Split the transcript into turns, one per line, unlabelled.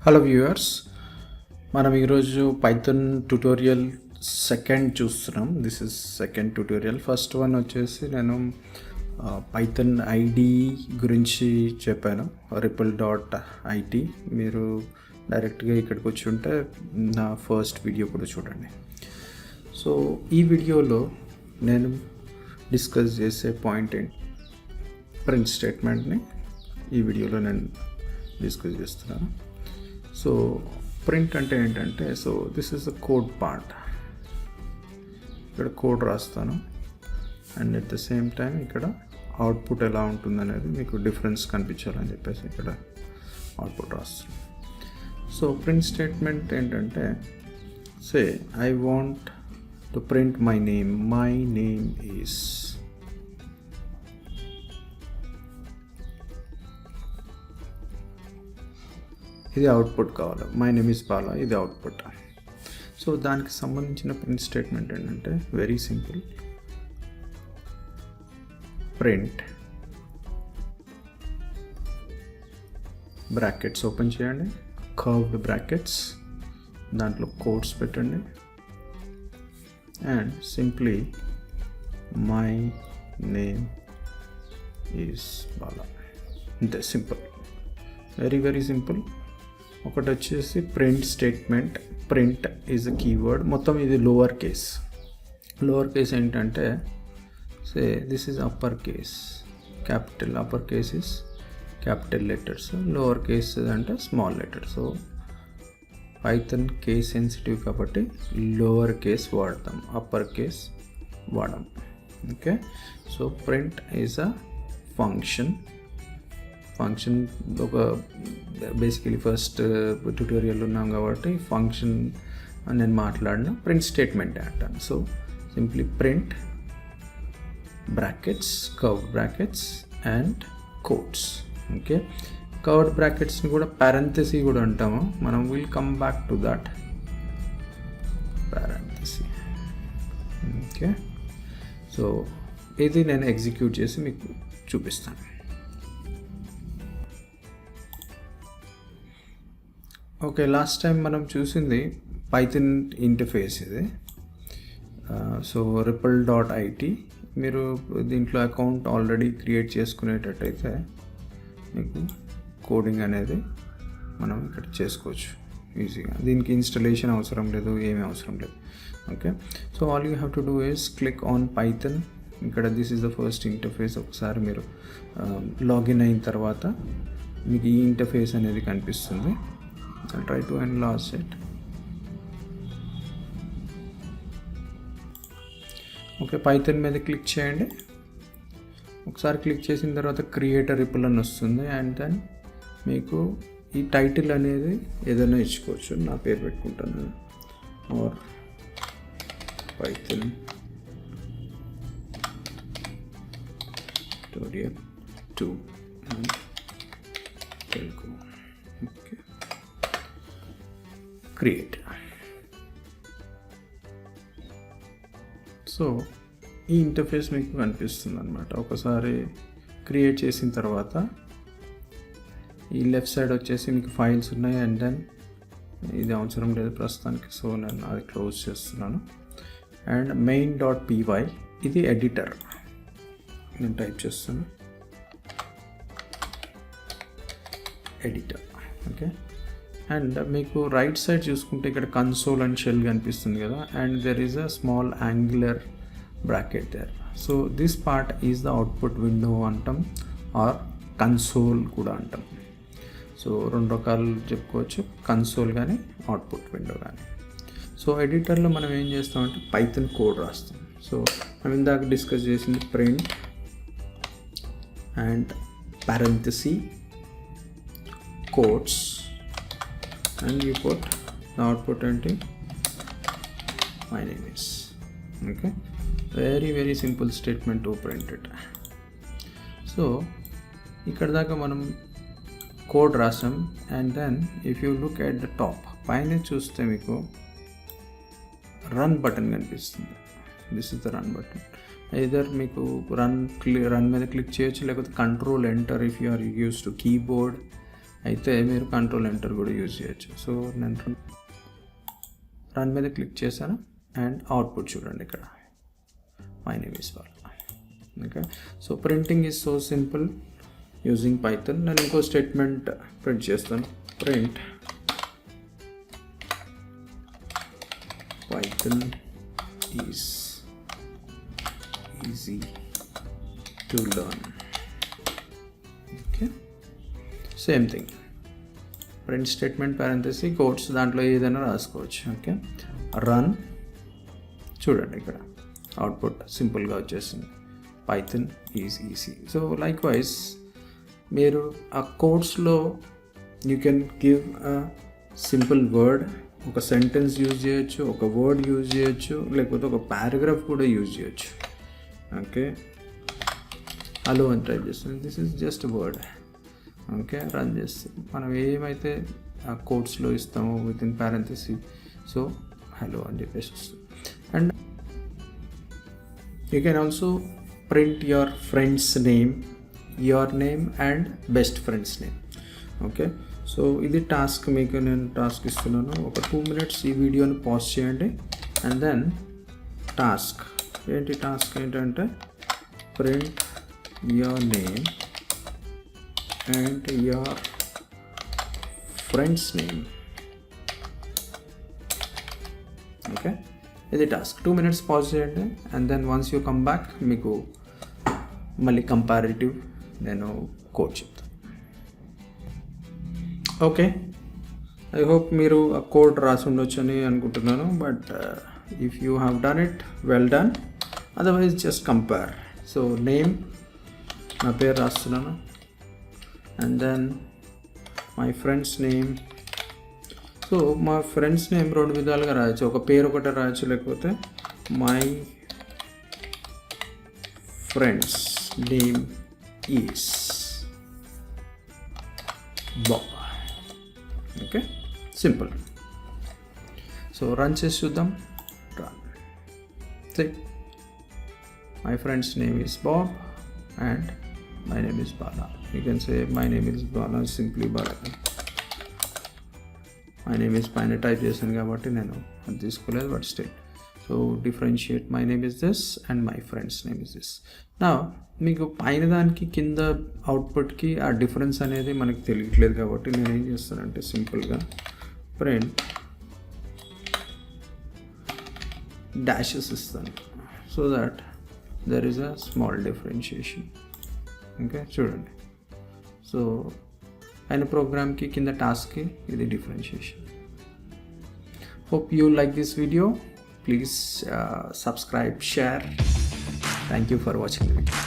Hello viewers, మనం ఈరోజు Python tutorial second చూస్తున్నాం. This is second tutorial. First one వచ్చేసి నేను పైథాన్ ఐడి గురించి చెప్పాను, ripple.it. మీరు డైరెక్ట్గా ఇక్కడికి వచ్చి ఉంటే నా ఫస్ట్ వీడియో కూడా చూడండి. సో ఈ వీడియోలో నేను డిస్కస్ చేసే పాయింట్ ఏంటి, ప్రింట్ స్టేట్మెంట్ని ఈ వీడియోలో నేను డిస్కస్ చేస్తున్నాను. సో ప్రింట్ అంటే ఏంటంటే, so this is the code part. ఇక్కడ కోడ్ రాస్తాను and at the same time ఇక్కడ అవుట్పుట్ ఎలా ఉంటుందనేది మీకు డిఫరెన్స్ కనిపించాలని చెప్పేసి ఇక్కడ అవుట్పుట్ రాస్తాను. సో ప్రింట్ స్టేట్మెంట్ ఏంటంటే, say I want to print my name is ఇది అవుట్పుట్ కావాలి. మై నేమ్ ఈస్ బాలా, ఇది అవుట్పుట్. సో దానికి సంబంధించిన ప్రింట్ స్టేట్మెంట్ ఏంటంటే very simple. Print brackets open చేయండి, కర్వ్డ్ బ్రాకెట్స్, దాంట్లో కోడ్స్ పెట్టండి and simply my name is Bala. అంతే, సింపుల్, వెరీ వెరీ సింపుల్. ఒకటి వచ్చేసి print statement. Print is a keyword. మొత్తం ఇది లోవర్ కేస్. లోవర్ కేస్ ఏంటంటే, say this is upper case, capital. Upper case is capital letters, lower case అంటే small letters. So Python case sensitive కాబట్టి lower case వాడతాం, upper case వాడడం. Okay, so print is a function. ఒక basically first tutorial ఉన్నాం కాబట్టి function అని నేను మాట్లాడిన ప్రింట్ స్టేట్మెంట్ అంటాను. So simply print brackets, curved brackets and quotes. Okay, curved బ్రాకెట్స్ని కూడా పారెంథెసిస్ కూడా అంటాము మనం. Will come back to that parenthesis. Okay, so ఇది నేను ఎగ్జిక్యూట్ చేసి మీకు చూపిస్తాను. ఓకే, లాస్ట్ టైం మనం చూసింది పైథాన్ ఇంటర్ఫేస్ ఇది. So ripple.it. మీరు దీంట్లో అకౌంట్ ఆల్రెడీ క్రియేట్ చేసుకునేటట్టయితే మీకు కోడింగ్ అనేది మనం ఇక్కడ చేసుకోవచ్చు ఈజీగా. దీనికి ఇన్స్టలేషన్ అవసరం లేదు, ఏమీ అవసరం లేదు. Okay, so all you have to do is click on Python. ఇక్కడ this is the first interface. ఒకసారి మీరు లాగిన్ అయిన తర్వాత మీకు ఈ ఇంటర్ఫేస్ అనేది కనిపిస్తుంది. I'll try to enlarge it. Okay, Python మీద క్లిక్ చేయండి. ఒకసారి క్లిక్ చేసిన తర్వాత క్రియేట్ రిపుల్ అని వస్తుంది అండ్ దెన్ మీకు ఈ టైటిల్ అనేది ఏదైనా ఇచ్చుకోవచ్చు. నా పేరు పెట్టుకుంటాను, or Python Tutorial2 Telugu. Okay, create. So ఈ ఇంటర్ఫేస్ మీకు కనిపిస్తుంది అనమాట. ఒకసారి క్రియేట్ చేసిన తర్వాత ఈ లెఫ్ట్ సైడ్ వచ్చేసి మీకు ఫైల్స్ ఉన్నాయి అండ్ దెన్ ఇది అవసరం లేదు ప్రస్తుతానికి, సో నేను అది క్లోజ్ చేస్తున్నాను. అండ్ main.py ఇది ఎడిటర్. నేను టైప్ చేస్తాను ఎడిటర్. ఓకే, అండ్ మీకు రైట్ సైడ్ చూసుకుంటే ఇక్కడ కన్సోల్ అండ్ షెల్ కనిపిస్తుంది కదా, and there is a small angular bracket there. So this part is the output window అంటాం, ఆర్ కన్సోల్ కూడా అంటాం. సో రెండు రకాలు చెప్పుకోవచ్చు, కన్సోల్ కానీ అవుట్పుట్ విండో కానీ. సో ఎడిటర్లో మనం ఏం చేస్తామంటే పైథాన్ కోడ్ రాస్తాం. సో మనం ఇందాక డిస్కస్ చేసింది print and parenthesis codes and you put the output into my name is. Okay, very simple statement to print it. So ఇక్కడ దాకా మనం కోడ్ రాసాం and then if you look at the top పైన చూస్తే మీకు run button కనిపిస్తుంది. This is the run button. Either మీకు run మీద క్లిక్ చేయొచ్చు, లేకపోతే control enter if you are use to keyboard అయితే మీరు కంట్రోల్ ఎంటర్ కూడా యూజ్ చేయొచ్చు. సో నేను రన్ మీద క్లిక్ చేశాను అండ్ అవుట్పుట్ చూడండి ఇక్కడ my name is Bala. Okay, so printing is so simple using Python. నేను ఇంకో స్టేట్మెంట్ ప్రింట్ చేస్తాను, print Python is easy to learn. Okay, same thing, print statement parenthesis quotes దాంట్లో ఏదైనా రాసుకోవచ్చు. ఓకే, రన్ చూడండి ఇక్కడ అవుట్పుట్ సింపుల్గా వచ్చేసింది, Python is easy. So likewise మీరు ఆ కోడ్స్లో you can give a simple word, ఒక సెంటెన్స్ యూజ్ చేయొచ్చు, ఒక వర్డ్ యూజ్ చేయొచ్చు, లేకపోతే ఒక పారాగ్రాఫ్ కూడా యూజ్ చేయొచ్చు. ఓకే, హలో అని టైప్ చేస్తుంది, this is just word. Okay, run చేస్తాం, మనం ఏమైతే ఆ కోడ్స్లో ఇస్తామో విత్ ఇన్ పారెంథెసిస్, సో హలో అని చెప్పేసి వస్తుంది. And you can also print your friend's name, your name and best friend's name. Okay, so ఇది టాస్క్, మీకు నేను టాస్క్ ఇస్తున్నాను. ఒక 2 minutes ఈ వీడియోని పాజ్ చేయండి అండ్ దెన్ టాస్క్ ఏంటంటే print your name and your friend's name. Okay, ఇది టాస్క్. 2 minutes పాజ్ చేయండి and then once you come back మీకు మళ్ళీ కంపారిటివ్ నేను కోడ్ చెప్తాను. ఓకే, ఐ హోప్ మీరు ఆ కోడ్ రాసి ఉండొచ్చు అని అనుకుంటున్నాను. But if you have done it, well done. Otherwise just compare. So name, నా పేరు రాస్తున్నాను and then my friend's name. So మా ఫ్రెండ్స్ నేమ్ 2 విధాలుగా రాయొచ్చు, ఒక పేరు ఒకటే రాయొచ్చు, లేకపోతే my friend's name is Baba. Okay, simple. So run చేసి చూద్దాం. Run. My friend's name is Bob and my name is Bala. You can say my name is Bala, simply Bala. My name is పైన టైప్ చేశాను కాబట్టి నేను అది తీసుకోలేదు, but still. So differentiate my name is this and my friend's name is this. నా మీకు పైన దానికి కింద అవుట్పుట్కి ఆ డిఫరెన్స్ అనేది మనకి తెలియట్లేదు కాబట్టి నేను ఏం చేస్తానంటే సింపుల్గా ప్రింట్ డాషెస్ ఇస్తాను, so that there is a small differentiation. Okay, చూడండి. సో పైన ప్రోగ్రామ్కి కింద టాస్క్కి ఇది differentiation. Hope you like this video. Please subscribe, share. Thank you for watching the video.